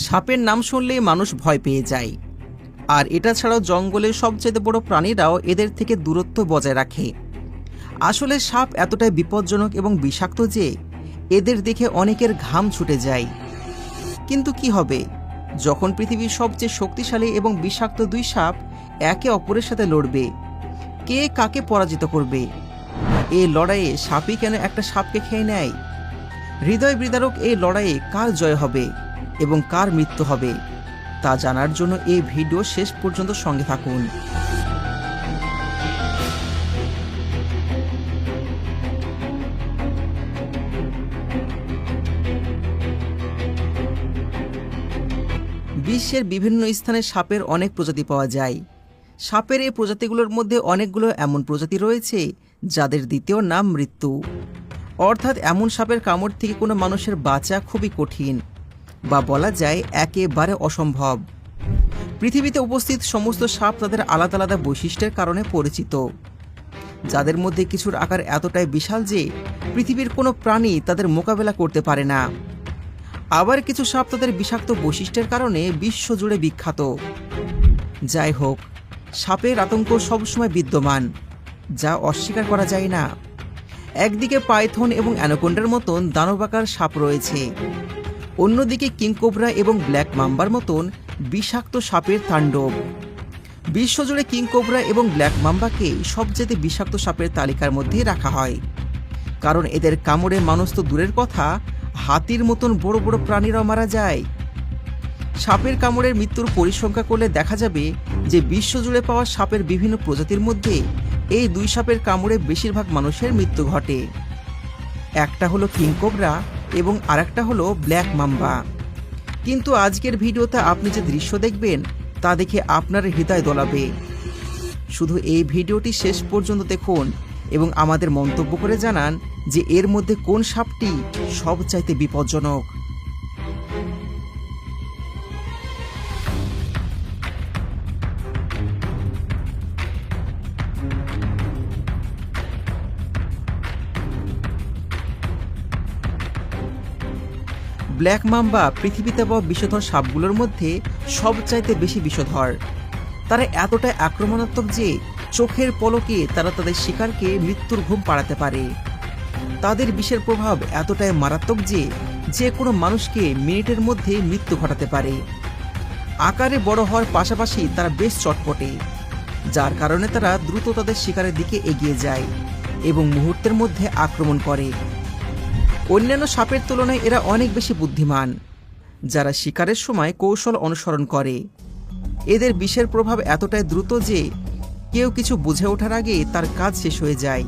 সাপের নাম শুনলেই মানুষ ভয় পেয়ে যায়, আর এটা ছাড়াও জঙ্গলের সবচেয়ে বড় প্রাণীরাও এদের থেকে দূরত্ব বজায় রাখে। আসলে সাপ এতটাই বিপজ্জনক এবং বিষাক্ত যে এদের দেখে অনেকের ঘাম ছুটে যায়। কিন্তু কি হবে যখন পৃথিবীর সবচেয়ে শক্তিশালী এবং বিষাক্ত দুই সাপ একে অপরের সাথে লড়বে? কে কাকে পরাজিত করবে? এই লড়াইয়ে সাপই কেন একটা সাপকে খেয়ে নেয়? হৃদয় বিদারক এই লড়াইয়ে কার জয় হবে এবং কার মৃত্যু হবে তা জানার জন্য এই ভিডিও শেষ পর্যন্ত সঙ্গে থাকুন। বিশ্বের বিভিন্ন স্থানে সাপের অনেক প্রজাতি পাওয়া যায়। সাপের এই প্রজাতিগুলোর মধ্যে অনেকগুলো এমন প্রজাতি রয়েছে যাদের দ্বিতীয় নাম মৃত্যু, অর্থাৎ এমন সাপের কামড় থেকে কোনো মানুষের বাঁচা খুবই কঠিন, বা বলা যায় একেবারে অসম্ভব। পৃথিবীতে উপস্থিত সমস্ত সাপ তাদের আলাদা আলাদা বৈশিষ্ট্যের কারণে পরিচিত, যাদের মধ্যে কিছুর আকার এতটাই বিশাল যে পৃথিবীর কোনো প্রাণী তাদের মোকাবেলা করতে পারে না। আবার কিছু সাপ তাদের বিষাক্ত বৈশিষ্ট্যের কারণে বিশ্বজুড়ে বিখ্যাত। যাই হোক, সাপের আতঙ্ক সবসময় বিদ্যমান, যা অস্বীকার করা যায় না। একদিকে পাইথন এবং অ্যানাকোন্ডার মতন দানবাকার সাপ রয়েছে, অন্যদিকে কিংকোবরা এবং ব্ল্যাক মাম্বার মতন বিষাক্ত সাপের তাণ্ডব। বিশ্বজুড়ে কিংকোবরা এবং ব্ল্যাক মাম্বাকে সবচেয়ে বিষাক্ত সাপের তালিকার মধ্যে রাখা হয়, কারণ এদের কামড়ে মানুষ তো দূরের কথা, হাতির মতন বড় বড় প্রাণীরাও মারা যায়। সাপের কামড়ের মৃত্যুর পরিসংখ্যা করলে দেখা যাবে যে বিশ্বজুড়ে পাওয়া সাপের বিভিন্ন প্রজাতির মধ্যে এই দুই সাপের কামড়ে বেশিরভাগ মানুষের মৃত্যু ঘটে। একটা হলো কিংকোবরা এবং আরেকটা হলো ব্ল্যাক মাম্বা। কিন্তু আজকের ভিডিওতে আপনি যে দৃশ্য দেখবেন তা দেখে আপনার হৃদয় দোলাবে। শুধু এই ভিডিওটি শেষ পর্যন্ত দেখুন এবং আমাদের মন্তব্য করে জানান যে এর মধ্যে কোন সাপটি সবচাইতে বিপজ্জনক। ব্ল্যাক মাম্বা পৃথিবীতে পাওয়া বিষধর সাপগুলোর মধ্যে সবচাইতে বেশি বিষধর। তারা এতটাই আক্রমণাত্মক যে চোখের পলকে তারা তাদের শিকারকে মৃত্যুর ঘুম পাড়াতে পারে। তাদের বিষের প্রভাব এতটাই মারাত্মক যে যে কোনো মানুষকে মিনিটের মধ্যে মৃত্যু ঘটাতে পারে। আকারে বড় হওয়ার পাশাপাশি তারা বেশ চটপটে, যার কারণে তারা দ্রুত তাদের শিকারের দিকে এগিয়ে যায় এবং মুহূর্তের মধ্যে আক্রমণ করে। অন্যান্য সাপের তুলনায় এরা অনেক বেশি বুদ্ধিমান, যারা শিকারের সময় কৌশল অনুসরণ করে। এদের বিষের প্রভাব এতটাই দ্রুত যে কেউ কিছু বুঝে ওঠার আগে তার কাজ শেষ হয়ে যায়।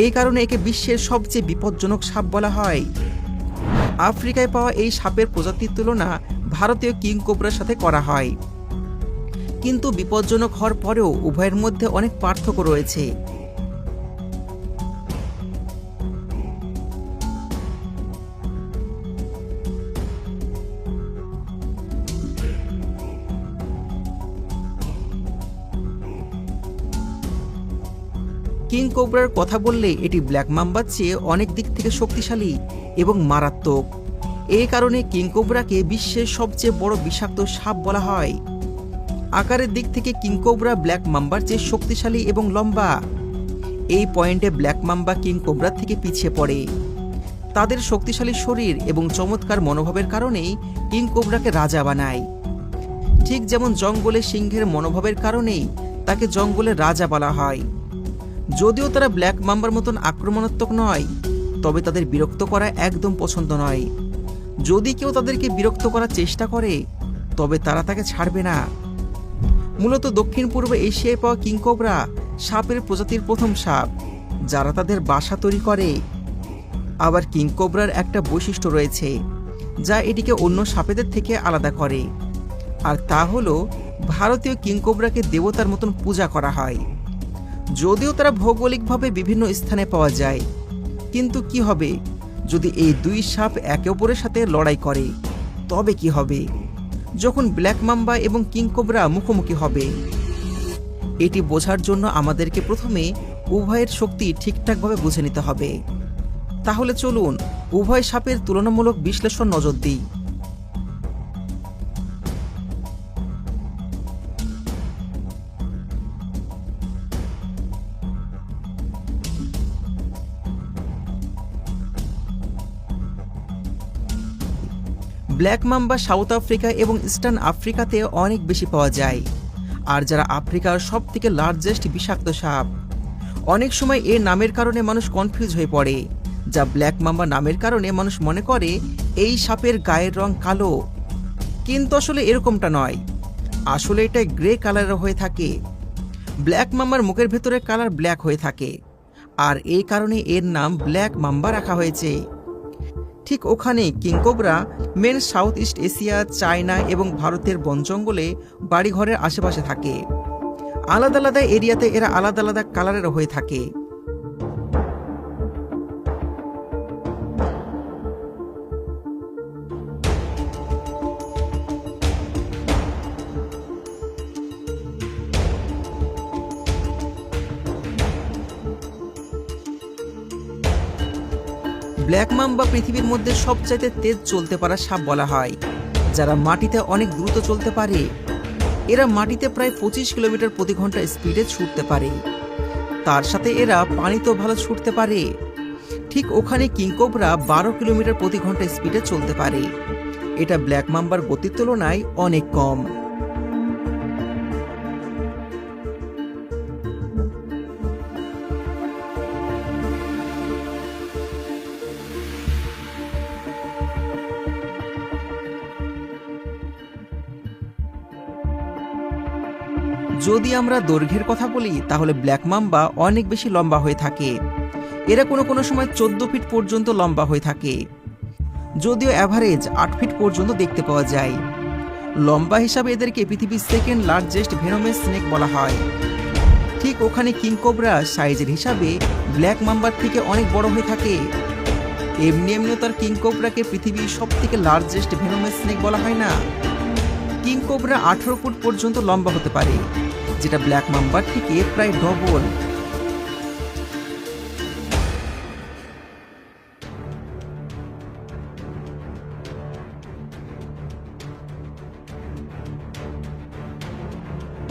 এই কারণে একে বিশ্বের সবচেয়ে বিপজ্জনক সাপ বলা হয়। আফ্রিকায় পাওয়া এই সাপের প্রজাতির তুলনা ভারতীয় কিংকোবরার সাথে করা হয়, কিন্তু বিপজ্জনক হওয়ার পরেও উভয়ের মধ্যে অনেক পার্থক্য রয়েছে। কিংকোবরার কথা বললে এটি ব্ল্যাক মাম্বার চেয়ে অনেক দিক থেকে শক্তিশালী এবং মারাত্মক। এই কারণে কিংকোবরাকে বিশ্বের সবচেয়ে বড় বিষাক্ত সাপ বলা হয়। আকারের দিক থেকে কিংকোবরা ব্ল্যাক মাম্বার চেয়ে শক্তিশালী এবং লম্বা। এই পয়েন্টে ব্ল্যাক মাম্বা কিংকোবরার থেকে পিছিয়ে পড়ে। তাদের শক্তিশালী শরীর এবং চমৎকার মনোভাবের কারণেই কিংকোবরাকে রাজা বানায়। ঠিক যেমন জঙ্গলে সিংহের মনোভাবের কারণেই তাকে জঙ্গলের রাজা বলা হয়। যদিও তারা ব্ল্যাক মাম্বার মতন আক্রমণাত্মক নয়, তবে তাদের বিরক্ত করা একদম পছন্দ নয়। যদি কেউ তাদেরকে বিরক্ত করার চেষ্টা করে তবে তারা তাকে ছাড়বে না। মূলত দক্ষিণ পূর্ব এশিয়ায় পাওয়া কিংকোবরা সাপের প্রজাতির প্রথম সাপ যারা তাদের বাসা তৈরি করে। আবার কিংকোবরার একটা বৈশিষ্ট্য রয়েছে যা এটিকে অন্য সাপেদের থেকে আলাদা করে, আর তা হলো ভারতীয় কিংকোবরাকে দেবতার মতন পূজা করা হয়। যদিও তারা ভৌগোলিকভাবে বিভিন্ন স্থানে পাওয়া যায়, কিন্তু কি হবে যদি এই দুই সাপ একে অপরের সাথে লড়াই করে? তবে কি হবে যখন ব্ল্যাক মাম্বা এবং কিংকোবরা মুখোমুখি হবে? এটি বোঝার জন্য আমাদেরকে প্রথমে উভয়ের শক্তি ঠিকঠাকভাবে বুঝে নিতে হবে। তাহলে চলুন উভয় সাপের তুলনামূলক বিশ্লেষণ নজর দিই। ব্ল্যাক মাম্বা সাউথ আফ্রিকা এবং ইস্টার্ন আফ্রিকাতে অনেক বেশি পাওয়া যায়, আর যারা আফ্রিকার সবথেকে লার্জেস্ট বিষাক্ত সাপ। অনেক সময় এর নামের কারণে মানুষ কনফিউজ হয়ে পড়ে, যা ব্ল্যাক মাম্বা নামের কারণে মানুষ মনে করে এই সাপের গায়ের রং কালো, কিন্তু আসলে এরকমটা নয়। আসলে এটা গ্রে কালারের হয়ে থাকে। ব্ল্যাক মাম্বার মুখের ভেতরে কালার ব্ল্যাক হয়ে থাকে, আর এই কারণে এর নাম ব্ল্যাক মাম্বা রাখা হয়েছে। ঠিক ওখানে king cobra main south east Asia, China এবং ভারতের বন জঙ্গলে বাড়িঘরের আশেপাশে থাকে। আলাদা আলাদা এরিয়াতে এরা আলাদা আলাদা কালারের হয়ে থাকে। ব্ল্যাক মাম্বা পৃথিবীর মধ্যে সবচাইতে তেজ চলতে পারা সাপ বলা হয়, যারা মাটিতে অনেক দ্রুত চলতে পারে। এরা মাটিতে প্রায় 25 কিলোমিটার প্রতি ঘন্টা স্পিডে ছুটতে পারে। তার সাথে এরা পানিতেও ভালো ছুটতে পারে। ঠিক ওখানে কিংকোবরা 12 কিলোমিটার প্রতি ঘন্টা স্পিডে চলতে পারে। এটা ব্ল্যাক মাম্বার গতির তুলনায় অনেক কম। যদি আমরা দৈর্ঘ্যের কথা বলি, তাহলে ব্ল্যাক মাম্বা অনেক বেশি লম্বা হয়ে থাকে। এরা কোনো কোনো সময় 14 ফিট পর্যন্ত লম্বা হয়ে থাকে, যদিও অ্যাভারেজ 8 ফিট পর্যন্ত দেখতে পাওয়া যায়। লম্বা হিসাবে এদেরকে পৃথিবীর সেকেন্ড লার্জেস্ট ভেনমেস স্নেক বলা হয়। ঠিক ওখানে কিংকোবরা সাইজের হিসাবে ব্ল্যাক মাম্বার থেকে অনেক বড় হয়ে থাকে। এমনিও তার কিংকোবরাকে পৃথিবীর সব থেকে লার্জেস্ট ভেনমেস স্নেক বলা হয় না। কিংকোবরা 18 ফুট পর্যন্ত লম্বা হতে পারে, যেটা ব্ল্যাক মাম্বার থেকে প্রায় ডবল।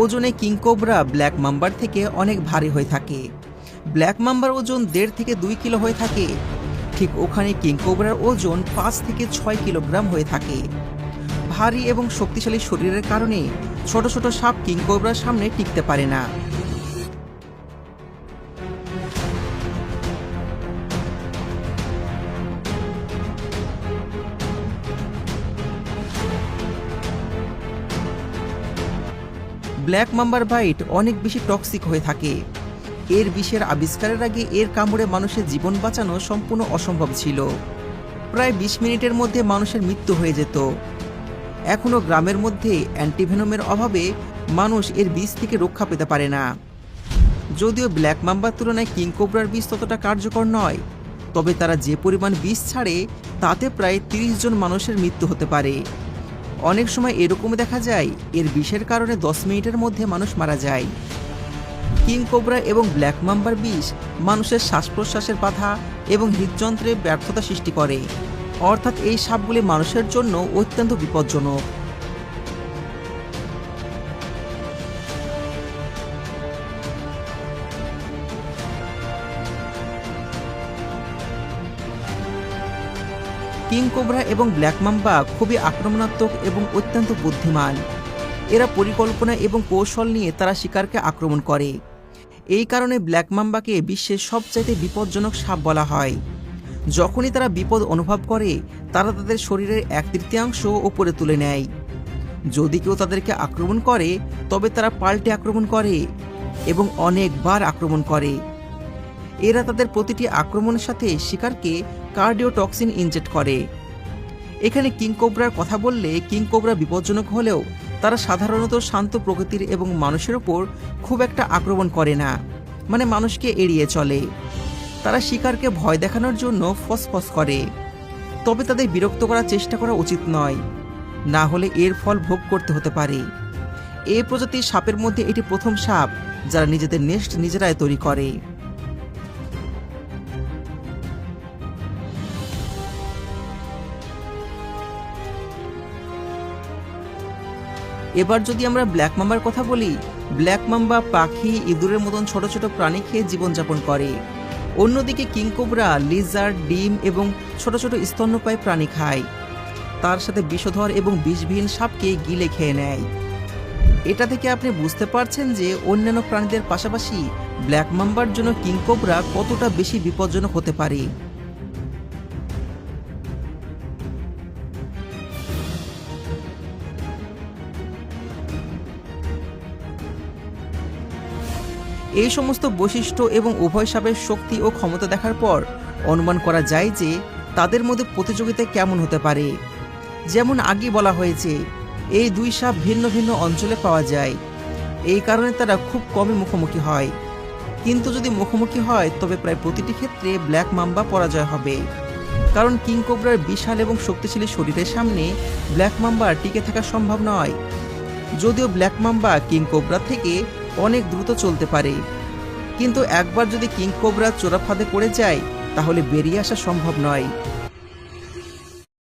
ওজনে কিংকোবরা ব্ল্যাক মাম্বার থেকে অনেক ভারী হয়ে থাকে। ব্ল্যাক মাম্বার ওজন 1.5 থেকে 2 কিলো হয়ে থাকে। ঠিক ওখানে কিংকোবরার ওজন 5 থেকে 6 কিলোগ্রাম হয়ে থাকে। ভারী এবং শক্তিশালী শরীরের কারণে ছোট ছোট সাপ কিংকোবরার সামনে টিকতে পারে না। ব্ল্যাক মাম্বার বাইট অনেক বেশি টক্সিক হয়ে থাকে। এর বিষের আবিষ্কারের আগে এর কামড়ে মানুষের জীবন বাঁচানো সম্পূর্ণ অসম্ভব ছিল। প্রায় 20 মিনিটের মধ্যে মানুষের মৃত্যু হয়ে যেত। এখনও গ্রামের মধ্যে অ্যান্টিভেনমের অভাবে মানুষ এর বিষ থেকে রক্ষা পেতে পারে না। যদিও ব্ল্যাক মাম্বার তুলনায় কিংকোবরার বিষ ততটা কার্যকর নয়, তবে তারা যে পরিমাণ বিষ ছাড়ে তাতে প্রায় 30 জন মানুষের মৃত্যু হতে পারে। অনেক সময় এরকম দেখা যায় এর বিষের কারণে 10 মিনিটের মধ্যে মানুষ মারা যায়। কিংকোবরা এবং ব্ল্যাক মাম্বার বিষ মানুষের শ্বাস প্রশ্বাসের বাধা এবং হৃদযন্ত্রে ব্যর্থতা সৃষ্টি করে, অর্থাৎ এই সাপগুলি মানুষের জন্য অত্যন্ত বিপজ্জনক। কিংকোবরা এবং ব্ল্যাক মাম্বা খুবই আক্রমণাত্মক এবং অত্যন্ত বুদ্ধিমান। এরা পরিকল্পনা এবং কৌশল নিয়ে তারা শিকারকে আক্রমণ করে। এই কারণে ব্ল্যাক মাম্বাকে বিশ্বের সবচাইতে বিপজ্জনক সাপ বলা হয়। যখনই তারা বিপদ অনুভব করে, তারা তাদের শরীরের 1/3 ওপরে তুলে নেয়। যদি কেউ তাদেরকে আক্রমণ করে, তবে তারা পাল্টে আক্রমণ করে এবং অনেকবার আক্রমণ করে। এরা তাদের প্রতিটি আক্রমণের সাথে শিকারকে কার্ডিওটক্সিন ইনজেক্ট করে। এখানে কিংকোবরার কথা বললে, কিংকোবরা বিপজ্জনক হলেও তারা সাধারণত শান্ত প্রকৃতির এবং মানুষের ওপর খুব একটা আক্রমণ করে না, মানে মানুষকে এড়িয়ে চলে। তারা শিকারকে ভয় দেখানোর জন্য ফসফস করে, তবে তাদের বিরক্ত করার চেষ্টা করা উচিত নয়, না হলে এর ফল ভোগ করতে হতে পারে। এই প্রজাতির সাপের মধ্যে এটি প্রথম সাপ যারা নিজেদের নেস্ট নিজেরাই তৈরি করে। এবার যদি আমরা ব্ল্যাক মাম্বার কথা বলি, ব্ল্যাক মাম্বা পাখি, ইঁদুরের মতন ছোট ছোট প্রাণী খেয়ে জীবনযাপন করে। অন্যদিকে কিংকোবরা লিজার্ড, ডিম এবং ছোট ছোট স্তন্যপায়ী প্রাণী খায়। তার সাথে বিষধর এবং বিষবিহীন সাপকে গিলে খেয়ে নেয়। এটা থেকে আপনি বুঝতে পারছেন যে অন্যান্য প্রাণীদের পাশাপাশি ব্ল্যাক মাম্বার জন্য কিং কোবরা কতটা বেশি বিপজ্জনক হতে পারে। এই সমস্ত বৈশিষ্ট্য এবং উভয় সাপের শক্তি ও ক্ষমতা দেখার পর অনুমান করা যায় যে তাদের মধ্যে প্রতিযোগিতা কেমন হতে পারে। যেমন আগে বলা হয়েছে, এই দুই সাপ ভিন্ন ভিন্ন অঞ্চলে পাওয়া যায়, এই কারণে তারা খুব কমই মুখোমুখি হয়। কিন্তু যদি মুখোমুখি হয় তবে প্রায় প্রতিটি ক্ষেত্রে ব্ল্যাক মাম্বা পরাজয় হবে, কারণ কিং কোবরার বিশাল এবং শক্তিশালী শরীরের সামনে ব্ল্যাক মাম্বার টিকে থাকা সম্ভব নয়। যদিও ব্ল্যাক মাম্বা কিং কোবরা থেকে অনেক দ্রুত চলতে পারে, কিন্তু একবার যদি কিং কোবরা চোরা ফাঁদে পড়ে যায় তাহলে বেরিয়ে আসা সম্ভব নয়।